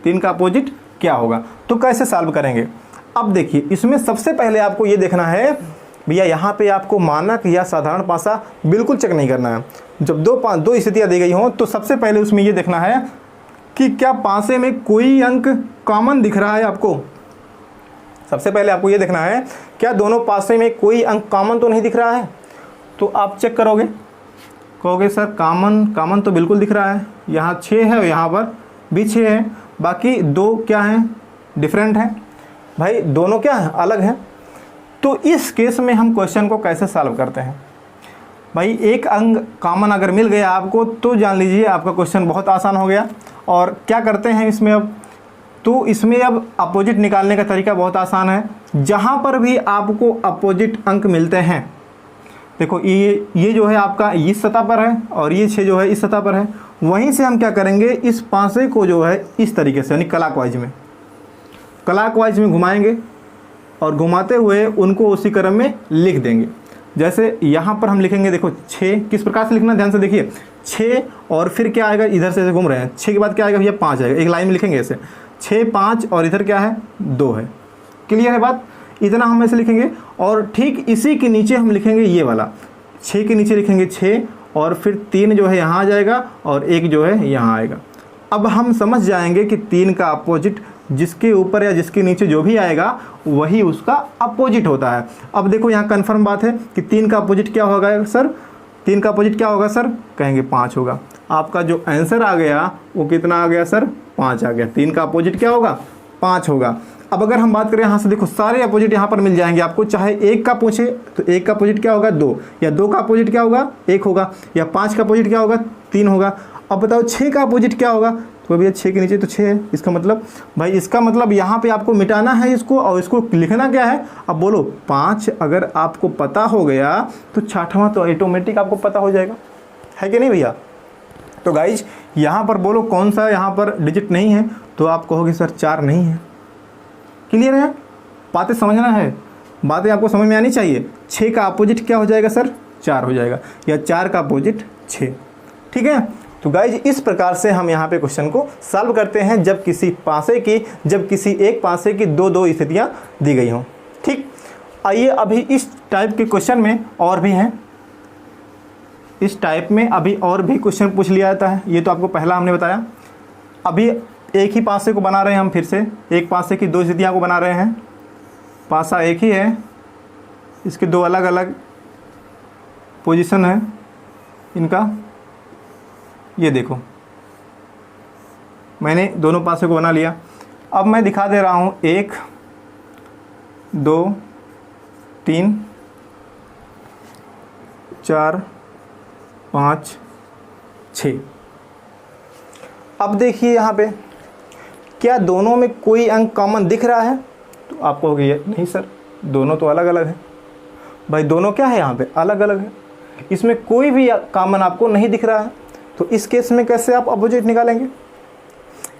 3 का अपोजिट क्या होगा, तो कैसे सॉल्व करेंगे। अब देखिए इसमें सबसे पहले आपको ये देखना है भैया, यहाँ पे आपको मानक या साधारण पासा बिल्कुल चेक नहीं करना है। जब 2 स्थितियाँ दी गई हों तो सबसे पहले उसमें ये देखना है कि क्या पासे में कोई अंक कॉमन दिख रहा है आपको। सबसे पहले आपको ये देखना है क्या दोनों पासे में कोई अंक कॉमन तो नहीं दिख रहा है। तो आप चेक करोगे, कहोगे सर कॉमन तो बिल्कुल दिख रहा है, यहाँ 6 है और यहाँ पर भी 6 है, बाकी 2 क्या हैं, डिफरेंट हैं। भाई दोनों क्या हैं, अलग हैं। तो इस केस में हम क्वेश्चन को कैसे सॉल्व करते हैं? भाई एक अंक कॉमन अगर मिल गया आपको तो जान लीजिए आपका क्वेश्चन बहुत आसान हो गया। और क्या करते हैं इसमें अब, तो इसमें अब अपोजिट निकालने का तरीका बहुत आसान है। जहाँ पर भी आपको अपोजिट अंक मिलते हैं, देखो ये जो है आपका इस सतह पर है और ये 6 जो है इस सतह पर है, वहीं से हम क्या करेंगे, इस पासे को जो है इस तरीके से यानी क्लॉकवाइज में घुमाएंगे और घुमाते हुए उनको उसी क्रम में लिख देंगे। जैसे यहाँ पर हम लिखेंगे, देखो 6 किस प्रकार से लिखना, ध्यान से देखिए, 6 और फिर क्या आएगा, इधर से घूम रहे हैं, 6 के बाद क्या आएगा भैया 5 आएगा, एक लाइन में लिखेंगे ऐसे 6 5 और इधर क्या है 2 है। क्लियर है बात? इतना हम ऐसे लिखेंगे और ठीक इसी के नीचे हम लिखेंगे ये वाला, 6 के नीचे लिखेंगे 6 और फिर 3 जो है यहाँ आ जाएगा और 1 जो है यहाँ आएगा। अब हम समझ जाएंगे कि 3 का अपोजिट जिसके ऊपर या जिसके नीचे जो भी आएगा वही उसका अपोजिट होता है। अब देखो यहाँ कन्फर्म बात है कि 3 का अपोजिट क्या होगा सर, 3 का अपोजिट क्या होगा सर, कहेंगे 5 होगा। आपका जो आंसर आ गया वो कितना आ गया सर, 5 आ गया। 3 का अपोजिट क्या होगा, 5 होगा। अब अगर हम बात करें यहाँ से, देखो सारे अपोजिट यहाँ पर मिल जाएंगे आपको, चाहे 1 का पूछे तो 1 का अपोजिट क्या होगा 2, या 2 का अपोजिट क्या होगा 1 होगा, या 5 का अपोजिट क्या होगा 3 होगा। अब बताओ 6 का अपोजिट क्या होगा, तो भैया 6 के नीचे तो 6 है, इसका मतलब भाई इसका मतलब यहाँ पे आपको मिटाना है इसको और इसको लिखना क्या है। अब बोलो 5 अगर आपको पता हो गया तो 6वां तो ऑटोमेटिक आपको पता हो जाएगा, है कि नहीं भैया? तो गाइज यहाँ पर बोलो कौन सा यहाँ पर डिजिट नहीं है, तो आप कहोगे सर 4 नहीं है। क्लियर है? बातें समझना है, बातें आपको समझ में आनी चाहिए। 6 का अपोजिट क्या हो जाएगा सर, 4 हो जाएगा, या 4 का अपोजिट 6। ठीक है? तो गाइज इस प्रकार से हम यहाँ पे क्वेश्चन को सॉल्व करते हैं जब किसी एक पासे की दो स्थितियाँ दी गई हों। ठीक, आइए अभी इस टाइप के क्वेश्चन में और भी हैं, इस टाइप में अभी और भी क्वेश्चन पूछ लिया जाता है। ये तो आपको पहला हमने बताया। अभी एक ही पासे को बना रहे हैं हम, फिर से एक पासे की 2 स्थितियाँ को बना रहे हैं। पासा एक ही है, इसके 2 अलग अलग पोजीशन है इनका। ये देखो मैंने दोनों पासे को बना लिया। अब मैं दिखा दे रहा हूँ 1 2 3 4 5 6। अब देखिए यहाँ पे क्या दोनों में कोई अंक कॉमन दिख रहा है, तो आप कहोगे नहीं सर दोनों तो अलग अलग है। भाई दोनों क्या है यहाँ पे, अलग अलग है, इसमें कोई भी कॉमन आपको नहीं दिख रहा है। तो इस केस में कैसे आप अपोजिट निकालेंगे,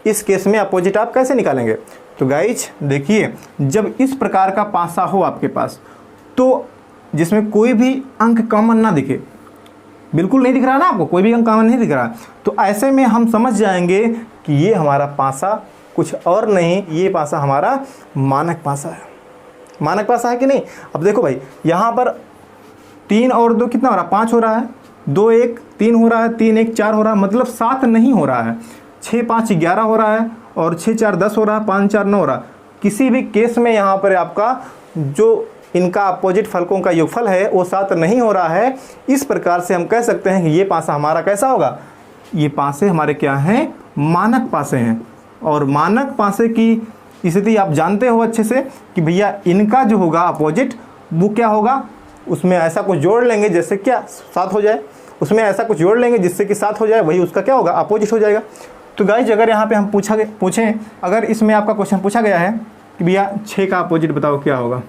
इस केस में अपोजिट आप कैसे निकालेंगे? तो गाइज देखिए, जब इस प्रकार का पासा हो आपके पास, तो जिसमें कोई भी अंक कॉमन ना दिखे, बिल्कुल नहीं दिख रहा ना आपको, कोई भी अंक कॉमन नहीं दिख रहा, तो ऐसे में हम समझ जाएंगे कि ये हमारा पासा कुछ और नहीं, ये पासा हमारा मानक पासा है। मानक पासा है कि नहीं? अब देखो भाई यहाँ पर 3 और 2 कितना हो रहा है, 5 हो रहा है, 2 1 3 हो रहा है, 3 1 4 हो रहा है, मतलब 7 नहीं हो रहा है। 6 5 11 हो रहा है और 6 4 10 हो रहा है, 5 4 9 हो रहा है। किसी भी केस में यहाँ पर आपका जो इनका अपोजिट फलकों का योगफल है वो 7 नहीं हो रहा है। इस प्रकार से हम कह सकते हैं कि ये पासा हमारा कैसा होगा, ये पासे हमारे क्या हैं, मानक पासे हैं। और मानक पासे की स्थिति आप जानते हो अच्छे से कि भैया इनका जो होगा अपोजिट वो क्या होगा, उसमें ऐसा कुछ जोड़ लेंगे जैसे क्या 7 हो जाए, उसमें ऐसा कुछ जोड़ लेंगे जिससे कि 7 हो जाए, वही उसका क्या होगा, अपोजिट हो जाएगा। तो गाइज अगर यहाँ पे हम पूछें, अगर इसमें आपका क्वेश्चन पूछा गया है कि भैया 6 का अपोजिट बताओ क्या होगा,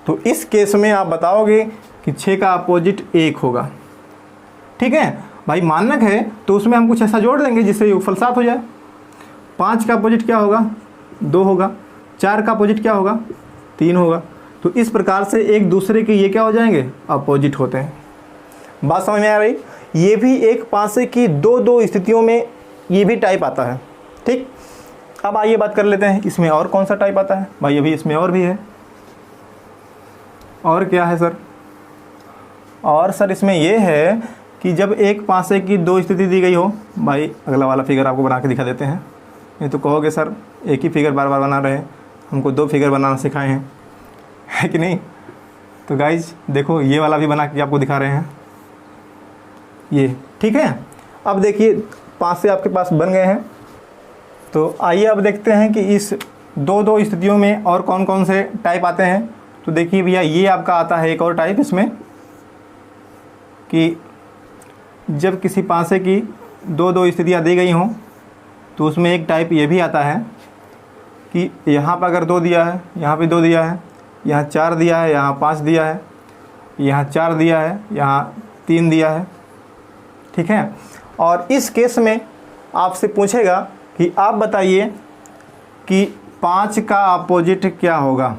तो इस केस में आप बताओगे कि 6 का अपोजिट 1 होगा। ठीक है भाई, मानक है तो उसमें हम कुछ ऐसा जोड़ लेंगे जिससे योगफल 7 हो जाए। 5 का अपोजिट क्या होगा, 2 होगा। 4 का अपोजिट क्या होगा, 3 होगा। तो इस प्रकार से एक दूसरे के ये क्या हो जाएंगे, अपोजिट होते हैं। बात समझ में आ रही? ये भी एक पासे की 2 स्थितियों में ये भी टाइप आता है। ठीक, अब आइए बात कर लेते हैं इसमें और कौन सा टाइप आता है। भाई अभी इसमें और भी है, और क्या है सर, और सर इसमें ये है कि जब एक पासे की 2 स्थिति दी गई हो, भाई अगला वाला फिगर आपको बना के दिखा देते हैं। नहीं तो कहोगे सर एक ही फिगर बार बार बना रहे हैं, हमको 2 फिगर बनाना सिखाए हैं, है कि नहीं? तो गाइज देखो ये वाला भी बना के आपको दिखा रहे हैं ये। ठीक है, अब देखिए पासे आपके पास बन गए हैं। तो आइए अब देखते हैं कि इस 2 स्थितियों में और कौन कौन से टाइप आते हैं। तो देखिए भैया ये आपका आता है एक और टाइप इसमें कि जब किसी पासे की दो दो स्थितियाँ दी गई हों तो उसमें एक टाइप ये भी आता है कि यहाँ पर अगर 2 दिया है, यहाँ पे 2 दिया है, यहाँ 4 दिया है, यहाँ 5 दिया है, यहाँ 4 दिया है, यहाँ 3 दिया है, ठीक है। और इस केस में आपसे पूछेगा कि आप बताइए कि 5 का अपोजिट क्या होगा,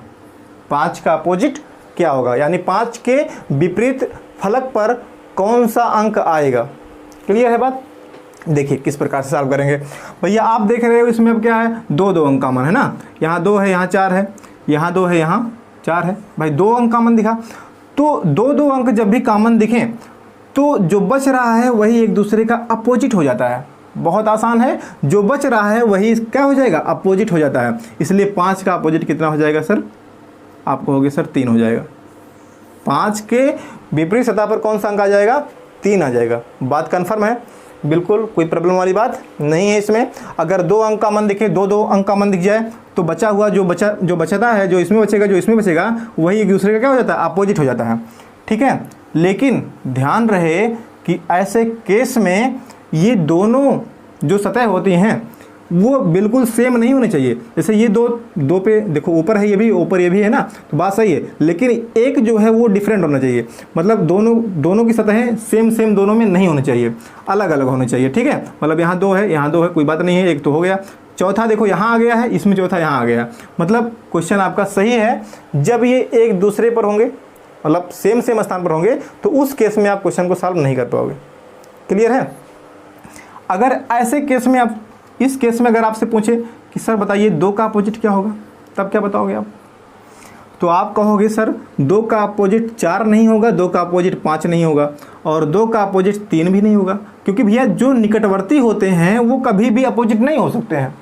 5 का अपोजिट क्या होगा, यानी 5 के विपरीत फलक पर कौन सा अंक आएगा। क्लियर है बात। देखिए किस प्रकार से सॉल्व करेंगे। भैया आप देख रहे हो इसमें अब क्या है, 2 अंक कॉमन है ना, यहाँ 2 है, यहाँ 4 है, यहाँ 2 है, यहाँ 4 है। भाई 2 अंक कॉमन दिखा, तो 2 अंक जब भी कॉमन दिखें तो जो बच रहा है वही एक दूसरे का अपोजिट हो जाता है। बहुत आसान है, जो बच रहा है वही क्या हो जाएगा, अपोजिट हो जाता है। इसलिए 5 का अपोजिट कितना हो जाएगा सर, आप कहोगे सर 3 हो जाएगा। 5 के विपरीत सतह पर कौन सा अंक आ जाएगा, 3 आ जाएगा। बात कन्फर्म है, बिल्कुल कोई प्रॉब्लम वाली बात नहीं है इसमें। अगर 2 अंक कॉमन दिखे, 2 अंक कॉमन दिख जाए तो बचा हुआ जो बचता है, जो इसमें बचेगा जो इसमें बचेगा, वही एक दूसरे का क्या हो जाता है, अपोजिट हो जाता है, ठीक है। लेकिन ध्यान रहे कि ऐसे केस में ये दोनों जो सतह होती हैं वो बिल्कुल सेम नहीं होनी चाहिए। जैसे ये दो पे देखो, ऊपर है ये भी, ऊपर ये भी है ना, तो बात सही है, लेकिन एक जो है वो डिफरेंट होना चाहिए। मतलब दोनों की सतहें सेम दोनों में नहीं होनी चाहिए, अलग अलग होनी चाहिए, ठीक है। मतलब यहाँ 2 है, यहाँ 2 है, कोई बात नहीं है, एक तो हो गया। चौथा देखो यहाँ आ गया है, इसमें चौथा यहाँ आ गया। मतलब क्वेश्चन आपका सही है, जब ये एक दूसरे पर होंगे, मतलब सेम स्थान पर होंगे, तो उस केस में आप क्वेश्चन को सॉल्व नहीं कर पाओगे। क्लियर है। अगर ऐसे केस में आप, इस केस में अगर आपसे पूछे कि सर बताइए 2 का अपोजिट क्या होगा, तब क्या बताओगे आप, तो आप कहोगे सर 2 का अपोजिट 4 नहीं होगा, 2 का अपोजिट 5 नहीं होगा, और 2 का अपोजिट 3 भी नहीं होगा। क्योंकि भैया जो निकटवर्ती होते हैं वो कभी भी अपोजिट नहीं हो सकते हैं,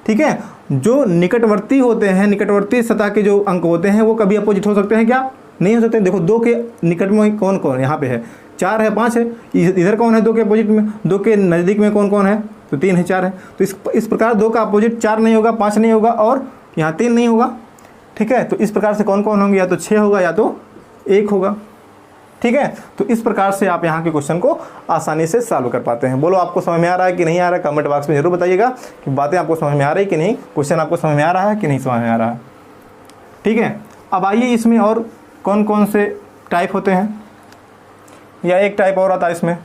ठीक है। जो निकटवर्ती होते हैं, निकटवर्ती सतह के जो अंक होते हैं वो कभी अपोजिट हो सकते हैं क्या, नहीं हो सकते। देखो 2 के निकट में कौन कौन यहाँ पे है, 4 है, 5 है, इधर कौन है 2 के अपोजिट में, 2 के नज़दीक में कौन कौन है, तो 3 है, 4 है। तो इस प्रकार 2 का अपोजिट 4 नहीं होगा, 5 नहीं होगा, और यहाँ 3 नहीं होगा, ठीक है। तो इस प्रकार से कौन कौन होंगे, या तो 6 होगा या तो 1 होगा, ठीक है। तो इस प्रकार से आप यहाँ के क्वेश्चन को आसानी से सॉल्व कर पाते हैं। बोलो आपको समझ में आ रहा है कि नहीं आ रहा है, कमेंट बॉक्स में जरूर बताइएगा कि बातें आपको समझ में आ रही कि नहीं, क्वेश्चन आपको समझ में आ रहा है कि नहीं समझ में आ रहा है, ठीक है। अब आइए इसमें और कौन कौन से टाइप होते हैं, या एक टाइप और आता है इसमें,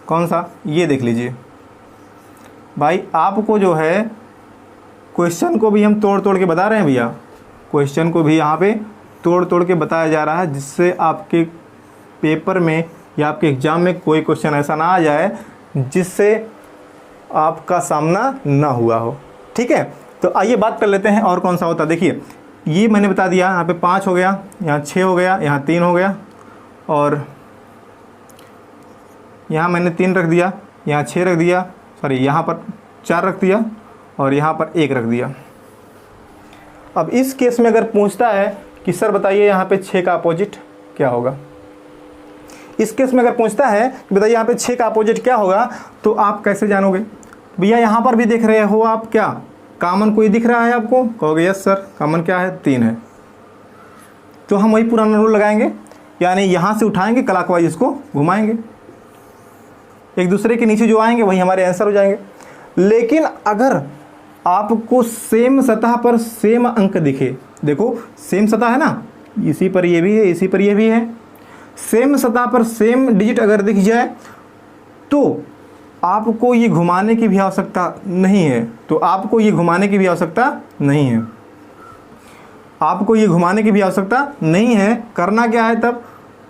कौन सा, ये देख लीजिए। भाई आपको जो है क्वेश्चन को भी हम तोड़ के बता रहे हैं भैया, क्वेश्चन को भी यहाँ पे तोड़ के बताया जा रहा है, जिससे आपके पेपर में या आपके एग्ज़ाम में कोई क्वेश्चन ऐसा ना आ जाए जिससे आपका सामना ना हुआ हो, ठीक है। तो आइए बात कर लेते हैं और कौन सा होता है। देखिए ये मैंने बता दिया, यहाँ पे 5 हो गया, यहाँ 6 हो गया, यहाँ 3 हो गया, और यहाँ मैंने 3 रख दिया, यहाँ 6 रख दिया, सॉरी यहाँ पर 4 रख दिया, और यहाँ पर 1 रख दिया। अब इस केस में अगर पूछता है कि सर बताइए यहाँ पे 6 का अपोजिट क्या होगा, इस केस में अगर पूछता है कि बताइए यहाँ पे 6 का अपोजिट क्या होगा, तो आप कैसे जानोगे। भैया यहाँ पर भी देख रहे हो आप, क्या कॉमन कोई दिख रहा है आपको, कहोगे यस सर कॉमन क्या है, 3 है। तो हम वही पुराना रूल लगाएंगे, यानी यहाँ से उठाएंगे क्लॉकवाइज, इसको घुमाएंगे, एक दूसरे के नीचे जो आएंगे वही हमारे आंसर हो जाएंगे। लेकिन अगर आपको सेम सतह पर सेम अंक दिखे, देखो सेम सतह है ना, इसी पर ये भी है, इसी पर ये भी है, सेम सतह पर सेम डिजिट अगर दिख जाए तो आपको ये घुमाने की भी आवश्यकता नहीं है, तो आपको ये घुमाने की भी आवश्यकता नहीं है, आपको ये घुमाने की भी आवश्यकता नहीं है। करना क्या है, तब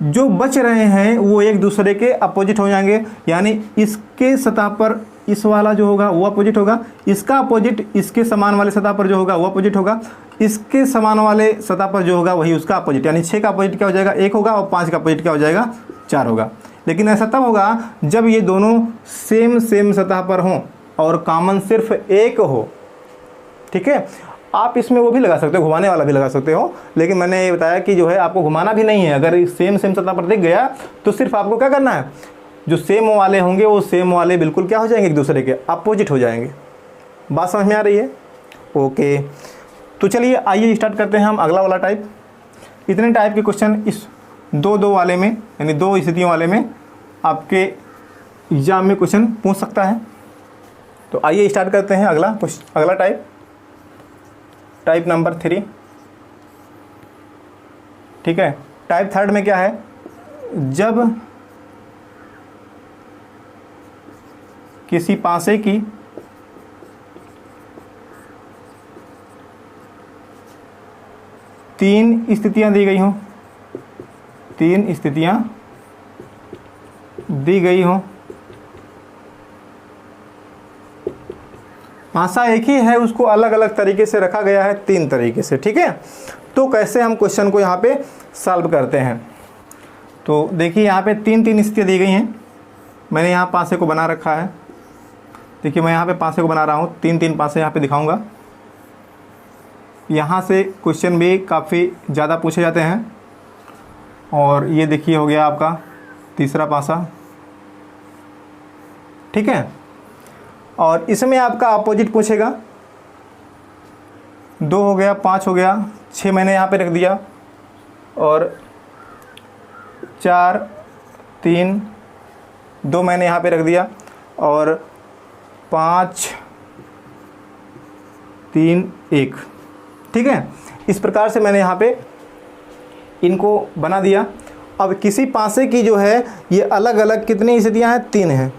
जो बच रहे हैं वो एक दूसरे के अपोजिट हो जाएंगे, यानी इसके सतह पर इस वाला जो होगा वो अपोजिट होगा, इसका अपोजिट इसके समान वाले सतह पर जो होगा वो अपोजिट होगा, इसके समान वाले सतह पर जो होगा वही उसका अपोजिट, यानी 6 का अपोजिट क्या हो जाएगा, 1 होगा, और 5 का अपोजिट क्या हो जाएगा, 4 होगा। लेकिन ऐसा तब होगा जब ये दोनों सेम सतह पर हों और कॉमन सिर्फ 1 हो, ठीक है। आप इसमें वो भी लगा सकते हो, घुमाने वाला भी लगा सकते हो, लेकिन मैंने ये बताया कि जो है आपको घुमाना भी नहीं है। अगर सेम सतह पर दिख गया तो सिर्फ आपको क्या करना है, जो सेम वाले होंगे वो सेम वाले बिल्कुल क्या हो जाएंगे, एक दूसरे के अपोजिट हो जाएंगे। बात समझ में आ रही है, ओके। तो चलिए आइए स्टार्ट करते हैं हम अगला वाला टाइप। इतने टाइप के क्वेश्चन इस दो वाले में, यानी 2 स्थितियों वाले में आपके एग्जाम में क्वेश्चन पूछ सकता है। तो आइए स्टार्ट करते हैं अगला टाइप नंबर 3। ठीक है, टाइप 3 में क्या है, जब किसी पासे की तीन स्थितियां दी गई हों, पासा एक ही है, उसको अलग अलग तरीके से रखा गया है 3 तरीके से। ठीक है, तो कैसे हम क्वेश्चन को यहाँ पे सॉल्व करते हैं। तो देखिए यहाँ पे 3 स्थितियाँ दी गई हैं। मैंने यहाँ पासे को बना रखा है। देखिए मैं यहाँ पे पासे को बना रहा हूँ, 3 पासे यहाँ पे दिखाऊंगा। यहाँ से क्वेश्चन भी काफ़ी ज़्यादा पूछे जाते हैं। और ये देखिए हो गया आपका तीसरा पासा। ठीक है, और इसमें आपका अपोजिट पूछेगा। 2 हो गया, 5 हो गया, 6 मैंने यहाँ पे रख दिया, और 4 3 2 मैंने यहाँ पे रख दिया, और 5 3 1। ठीक है, इस प्रकार से मैंने यहाँ पे इनको बना दिया। अब किसी पासे की जो है ये अलग अलग कितनी स्थितियाँ हैं, 3 हैं।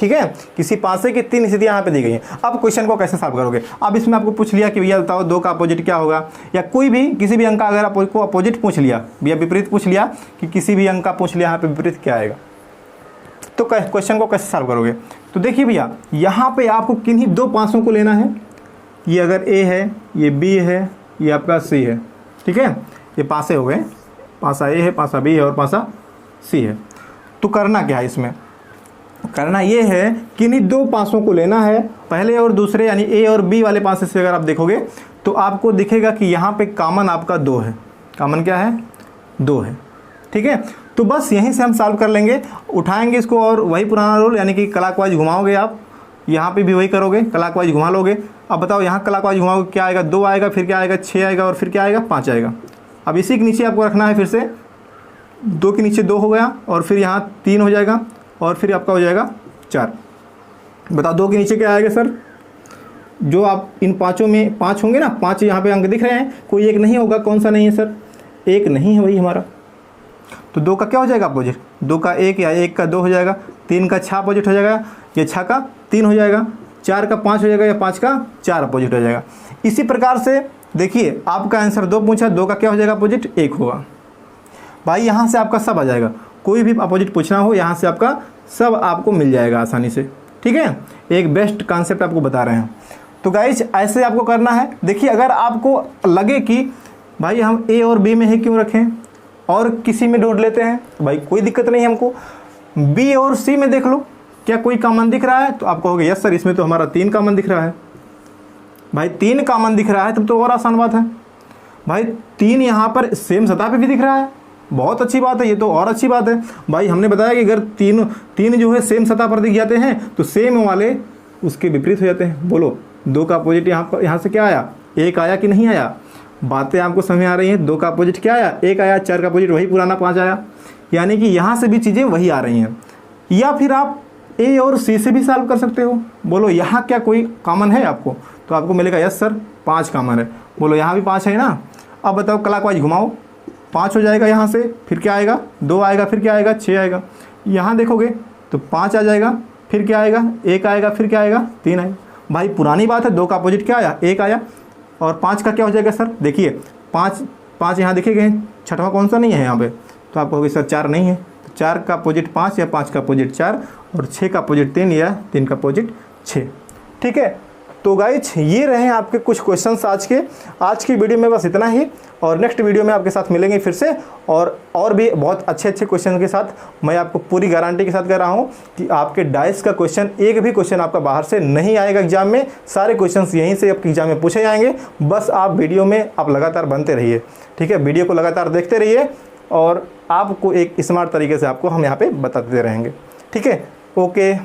ठीक है, किसी पासे की 3 स्थितियाँ यहाँ पे दी गई हैं। अब क्वेश्चन को कैसे सॉल्व करोगे। अब इसमें आपको पूछ लिया कि भैया बताओ 2 का अपोजिट क्या होगा, या कोई भी किसी भी अंक का अगर आपको अपोजिट पूछ लिया, भैया विपरीत पूछ लिया कि किसी भी अंक का पूछ लिया, यहाँ पे विपरीत क्या आएगा, तो क्वेश्चन को कैसे सॉल्व करोगे। तो देखिए भैया यहाँ पे आपको किन्हीं 2 पासों को लेना है। ये अगर ए है, ये बी है, ये आपका सी है। ठीक है, ये पासे हो गए, पासा ए है, पासा बी है और पासा सी है। तो करना क्या है, इसमें करना ये है कि इन्हीं 2 पासों को लेना है, पहले और दूसरे, यानी ए और बी वाले पासे से अगर आप देखोगे तो आपको दिखेगा कि यहाँ पे कॉमन आपका 2 है। कॉमन क्या है, 2 है। ठीक है, तो बस यहीं से हम सॉल्व कर लेंगे। उठाएंगे इसको और वही पुराना रूल, यानी कि क्लॉकवाइज घुमाओगे आप, यहाँ पे भी वही करोगे, क्लॉकवाइज घुमा लोगे। अब बताओ यहाँ क्लॉकवाइज घुमाओगे क्या आएगा, 2 आएगा, फिर क्या आएगा, 6 आएगा, और फिर क्या आएगा, 5 आएगा। अब इसी के नीचे आपको रखना है, फिर से 2 के नीचे 2 हो गया, और फिर यहाँ 3 हो जाएगा, और फिर आपका हो जाएगा 4। बताओ 2 के नीचे क्या आएगा सर, जो आप इन 5 में 5 होंगे ना, 5 यहाँ पे अंक दिख रहे हैं, कोई एक नहीं होगा। कौन सा नहीं है सर, 1 नहीं है वही हमारा। तो 2 का क्या हो जाएगा अपोजिट, 2 का 1 या 1 का 2 हो जाएगा, 3 का 6 अपोजिट हो जाएगा, ये 6 का 3 हो जाएगा, 4 का 5 हो जाएगा, या 5 का 4 अपोजिट हो जाएगा। इसी प्रकार से देखिए आपका आंसर 2 पूछा, 2 का क्या हो जाएगा अपोजिट, 1 होगा। भाई यहाँ से आपका सब आ जाएगा, कोई भी अपोजिट पूछना हो यहाँ से आपका सब आपको मिल जाएगा आसानी से। ठीक है, एक बेस्ट कॉन्सेप्ट आपको बता रहे हैं। तो गाइज ऐसे आपको करना है। देखिए अगर आपको लगे कि भाई हम ए और बी में ही क्यों रखें और किसी में ढूंढ लेते हैं, तो भाई कोई दिक्कत नहीं है, हमको बी और सी में देख लो क्या कोई कॉमन दिख रहा है। तो आप कहोगे यस सर इसमें तो हमारा 3 कॉमन दिख रहा है। भाई 3 कॉमन दिख रहा है तब तो और आसान बात है। भाई 3 यहाँ पर सेम सतह पे भी दिख रहा है, बहुत अच्छी बात है, ये तो और अच्छी बात है। भाई हमने बताया कि अगर तीन जो है सेम सतह पर दिख जाते हैं तो सेम वाले उसके विपरीत हो जाते हैं। बोलो 2 का अपोजिट यहाँ से क्या आया, 1 आया कि नहीं आया। बातें आपको समझ आ रही हैं। 2 का अपोजिट क्या आया, 1 आया, 4 का अपोजिट वही पुराना 5 आया, यानी कि यहाँ से भी चीज़ें वही आ रही हैं। या फिर आप ए और सी से भी सॉल्व कर सकते हो। बोलो यहाँ क्या कोई कॉमन है आपको, तो आपको मिलेगा यस सर 5 कॉमन है। बोलो यहाँ भी 5 है ना। अब बताओ क्लॉकवाइज घुमाओ, 5 हो जाएगा यहाँ से, फिर क्या आएगा 2 आएगा, फिर क्या आएगा 6 आएगा। यहाँ देखोगे तो 5 आ जाएगा, फिर क्या आएगा 1 आएगा, फिर क्या आएगा 3 आएगा। भाई पुरानी बात है, 2 का अपोजिट क्या आया 1 आया, और 5 का क्या हो जाएगा सर। देखिए 5 यहाँ देखे गए, छठवां कौन सा नहीं है यहाँ पे, तो आप कहोगे सर 4 नहीं है। तो 4 का अपोजिट 5 या 5 का अपोजिट 4 और 6 का अपोजिट 3 या 3 का अपोजिट 6। ठीक है, तो गाइज ये रहे आपके कुछ क्वेश्चंस आज की वीडियो में बस इतना ही। और नेक्स्ट वीडियो में आपके साथ मिलेंगे फिर से और भी बहुत अच्छे क्वेश्चन के साथ। मैं आपको पूरी गारंटी के साथ कह रहा हूँ कि आपके डाइस का क्वेश्चन एक भी क्वेश्चन आपका बाहर से नहीं आएगा एग्जाम में। सारे क्वेश्चंस यहीं से आपके एग्जाम में पूछे जाएंगे। बस आप वीडियो में आप लगातार बनते रहिए। ठीक है, वीडियो को लगातार देखते रहिए और आपको एक स्मार्ट तरीके से आपको हम यहाँ पे बताते रहेंगे। ठीक है, ओके।